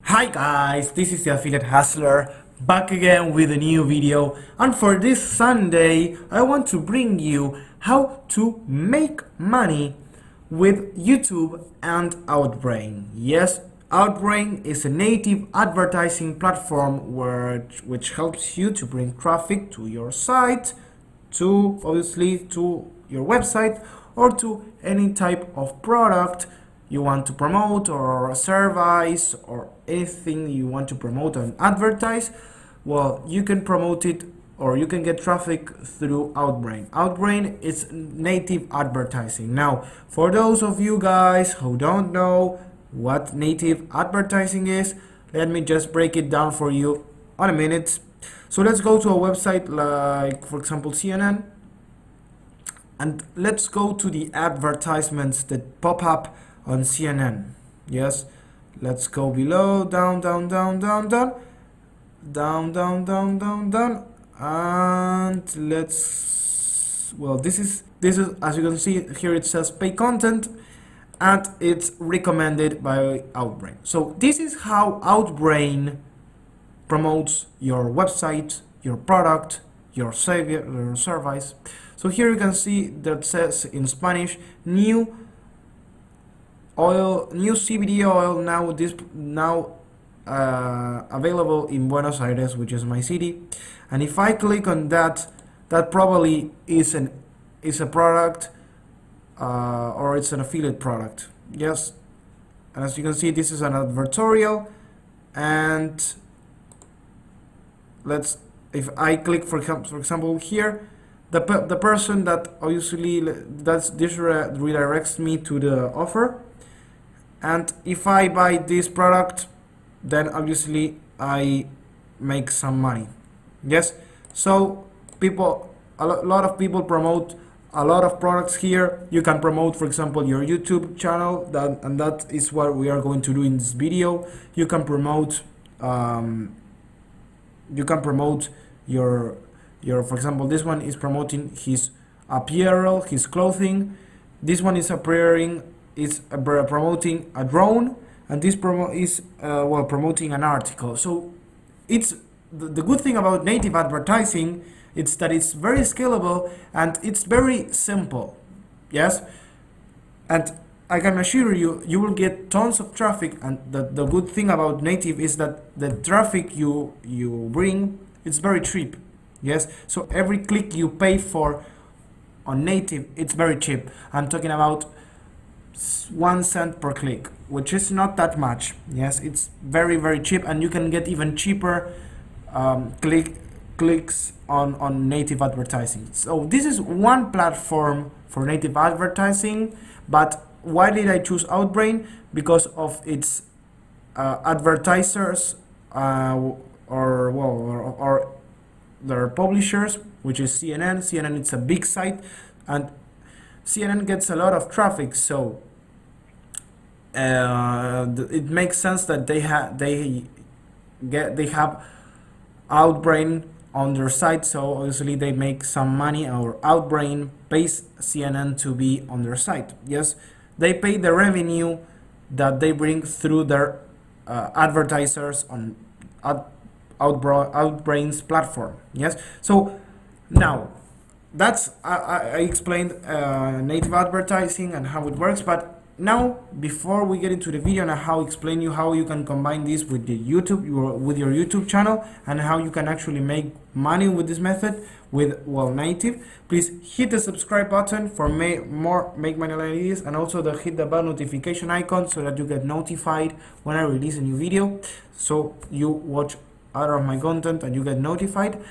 Hi guys, this is the Affiliate Hustler back again with a new video, and for this Sunday I want to bring you how to make money with YouTube and Outbrain. Yes, Outbrain is a native advertising platform which helps you to bring traffic to your site, to obviously to your website, or to any type of product you want to promote, or a service, or anything you want to promote and advertise. Well, you can promote it, or you can get traffic through Outbrain. Outbrain is native advertising. Now, for those of you guys who don't know what native advertising is, let me just break it down for you on a minute. So let's go to a website like, for example, CNN, and let's go to the advertisements that pop up on CNN. Yes, let's go below, down, down, down, down, down, down, down, down, down, down, and let's, well, this is as you can see here, it says pay content, and it's recommended by Outbrain. So this is how Outbrain promotes your website, your product, your service. So here you can see that says in Spanish, new CBD oil now available in Buenos Aires, which is my city. And if I click on that, that probably is a product, or it's an affiliate product. Yes, and as you can see, this is an advertorial. And if I click for example here, the person that obviously this redirects me to the offer. And if I buy this product, then obviously I make some money. Yes, so a lot of people promote a lot of products here. You can promote, for example, your YouTube channel, and that is what we are going to do in this video. You can promote your for example, this one is promoting his apparel, his clothing. This one is promoting a drone, and this is promoting an article. So it's the good thing about native advertising, it's that it's very scalable and it's very simple. Yes, and I can assure you, you will get tons of traffic. And the good thing about native is that the traffic you bring, it's very cheap. Yes, so every click you pay for on native, it's very cheap. I'm talking about 1 cent per click, which is not that much. Yes, it's very, very cheap, and you can get even cheaper clicks on native advertising. So this is one platform for native advertising. But why did I choose Outbrain? Because of its advertisers, or their publishers, which is CNN. CNN, it's a big site, and CNN gets a lot of traffic, so it makes sense that they have Outbrain on their site. So obviously they make some money, or Outbrain pays CNN to be on their site. Yes, they pay the revenue that they bring through their advertisers on Outbrain's platform. Yes, so now that's I explained native advertising and how it works. But now, before we get into the video, and how explain you how you can combine this with the with your YouTube channel, and how you can actually make money with this method with native, please hit the subscribe button for more make money like this, and also hit the bell notification icon so that you get notified when I release a new video, so you watch other of my content and you get notified.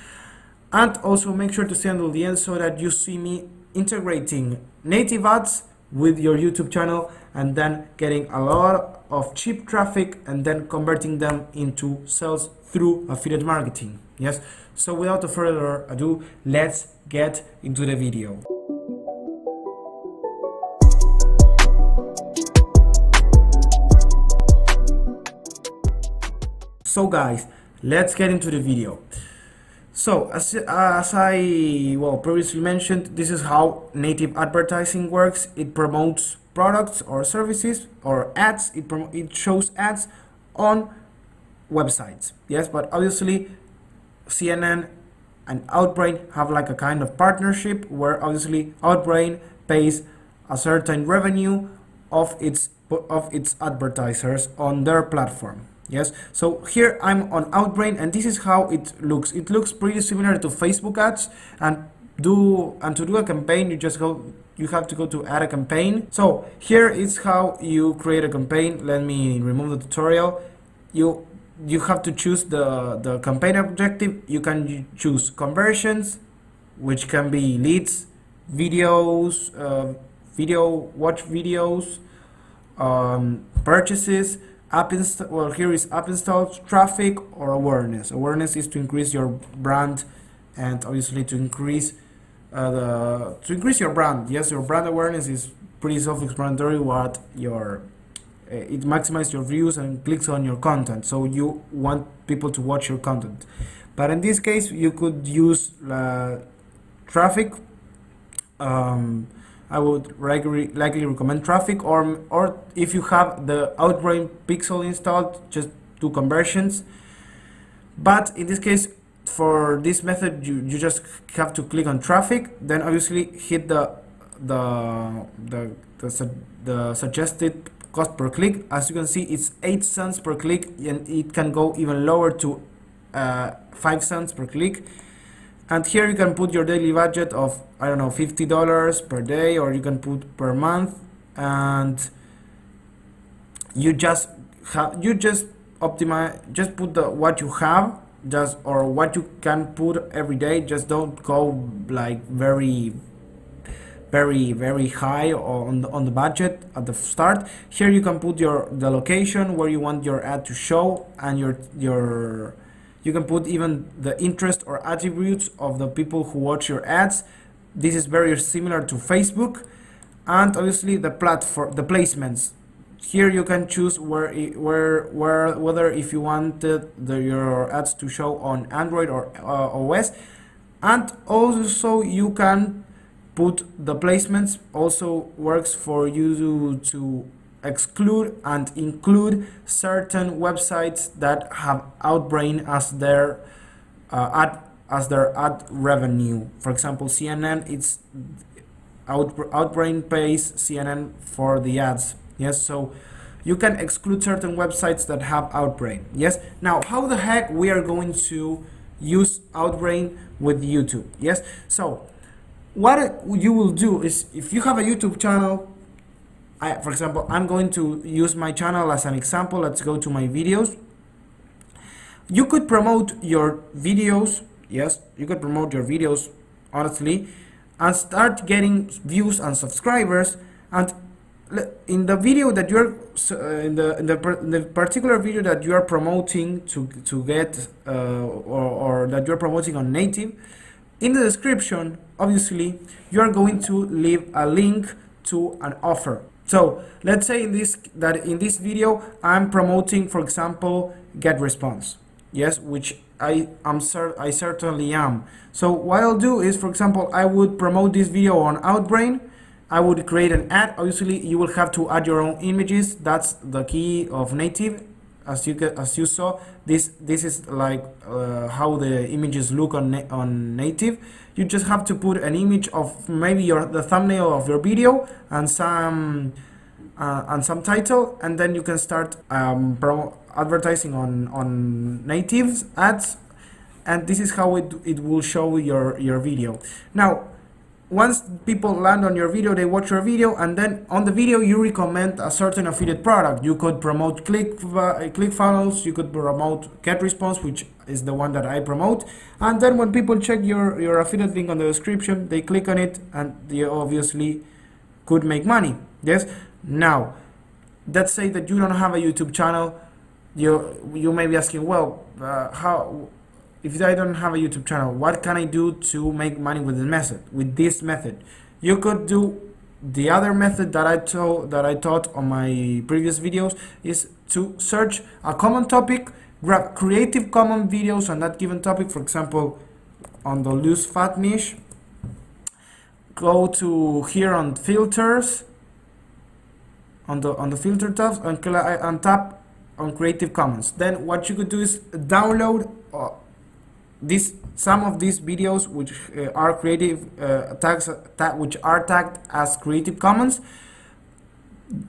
And also make sure to stay until the end so that you see me integrating native ads with your YouTube channel, and then getting a lot of cheap traffic, and then converting them into sales through affiliate marketing. Yes, so without further ado, let's get into the video. So guys, let's get into the video. So as I previously mentioned, this is how native advertising works. It promotes products or services or ads. It shows ads on websites. Yes, but obviously CNN and Outbrain have like a kind of partnership where obviously Outbrain pays a certain revenue of its advertisers on their platform. Yes, so here I'm on Outbrain, and this is how it looks. It looks pretty similar to Facebook ads, and to do a campaign, you have to go to add a campaign. So here is how you create a campaign. Let me remove the tutorial. You have to choose the campaign objective. You can choose conversions, which can be leads, videos, watch videos, purchases, well, here is app installs, traffic, or awareness. Awareness is to increase your brand, and obviously to increase your brand. Yes, your brand awareness is pretty self-explanatory. What your it maximizes your views and clicks on your content, so you want people to watch your content. But in this case, you could use traffic. I would likely recommend traffic, or if you have the Outbrain pixel installed, just do conversions. But in this case, for this method, you just have to click on traffic, then obviously hit the suggested cost per click. As you can see, it's 8 cents per click, and it can go even lower to 5 cents per click. And here you can put your daily budget of, I don't know, $50 per day, or you can put per month, and you just optimize, just put what you have, or what you can put every day. Just don't go like very high on the budget at the start. Here you can put the location where you want your ad to show, and you can put even the interest or attributes of the people who watch your ads. This is very similar to Facebook. And obviously the placements. Here you can choose whether if you wanted your ads to show on Android or OS. And also you can put the placements. Also works for you to exclude and include certain websites that have Outbrain as their ad revenue. For example, CNN, it's Outbrain pays CNN for the ads. Yes, so you can exclude certain websites that have Outbrain. Yes, now how the heck we are going to use Outbrain with YouTube? Yes, so what you will do is, if you have a YouTube channel, for example, I'm going to use my channel as an example. Let's go to my videos. You could promote your videos. Yes, you could promote your videos, honestly, and start getting views and subscribers. And in the video that you're in the particular video that you are promoting to get or that you're promoting on native, in the description, obviously, you are going to leave a link to an offer. So let's say in this video I'm promoting, for example, GetResponse. Yes, which I certainly am. So what I'll do is, for example, I would promote this video on Outbrain. I would create an ad. Obviously, you will have to add your own images. That's the key of native. As you saw, this is like how the images look on native. You just have to put an image of maybe the thumbnail of your video and some title, and then you can start advertising on native ads, and this is how it will show your video. Now, once people land on your video, they watch your video, and then on the video you recommend a certain affiliate product. You could promote ClickFunnels, you could promote GetResponse, which is the one that I promote, and then when people check your affiliate link on the description, they click on it, and they obviously could make money. Yes. Now, let's say that you don't have a YouTube channel. You may be asking, well, how? If I don't have a YouTube channel, what can I do to make money with this method? You could do the other method that I taught on my previous videos, is to search a common topic, grab Creative Commons videos on that given topic. For example, on the lose fat niche, go to here on filters, on the filter tabs, and tap on Creative Commons. Then what you could do is download some of these videos which are which are tagged as Creative Commons.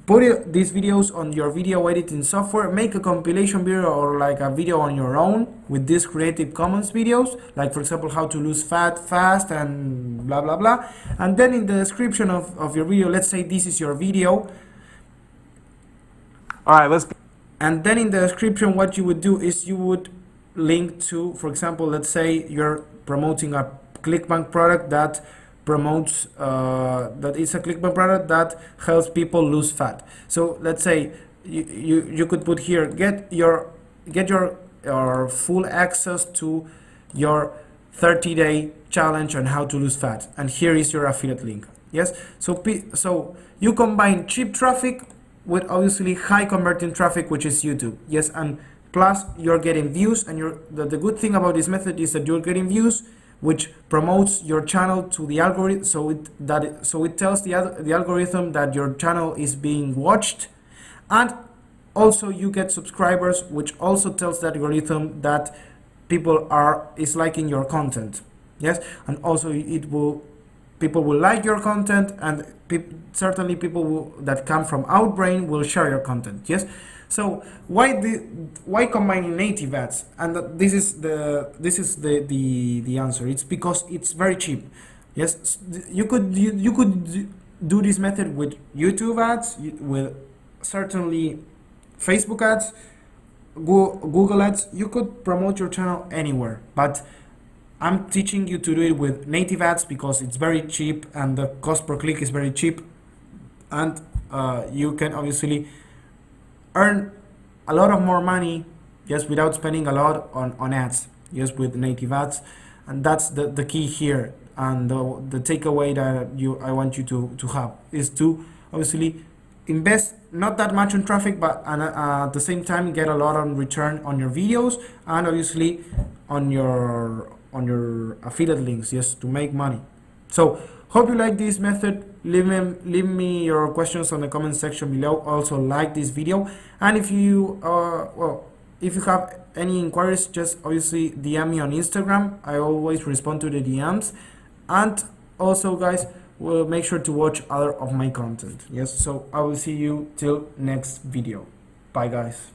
Put these videos on your video editing software, make a compilation video or like a video on your own with these Creative Commons videos, like for example how to lose fat fast and blah blah blah. And then in the description of your video, let's say this is your video. Alright, and then in the description what you would do is you would link to, for example, let's say you're promoting a ClickBank product that promotes that is a ClickBank product that helps people lose fat. So let's say you could put here, get your full access to your 30-day challenge on how to lose fat, and here is your affiliate link. Yes, so you combine cheap traffic with obviously high converting traffic, which is YouTube. Yes, and plus you're getting views, and the good thing about this method is that you're getting views, which promotes your channel to the algorithm, so it tells the algorithm that your channel is being watched, and also you get subscribers, which also tells the algorithm that people is liking your content. Yes, and also people will like your content, and certainly people that come from Outbrain will share your content. Yes. So why combining native ads? And this is the answer. It's because it's very cheap. Yes, you could do this method with YouTube ads, with certainly Facebook ads, Google ads. You could promote your channel anywhere, but I'm teaching you to do it with native ads because it's very cheap and the cost per click is very cheap, and you can obviously earn a lot of more money just without spending a lot on ads, just with native ads. And that's the key here, and the takeaway that I want you to have is to obviously invest not that much on traffic, but at the same time get a lot on return on your videos, and obviously on your affiliate links, just to make money. So hope you like this method. Leave me your questions on the comment section below. Also like this video, and if you if you have any inquiries, just obviously DM me on Instagram. I always respond to the DMs. And also guys, will make sure to watch other of my content. Yes, so I will see you till next video. Bye guys.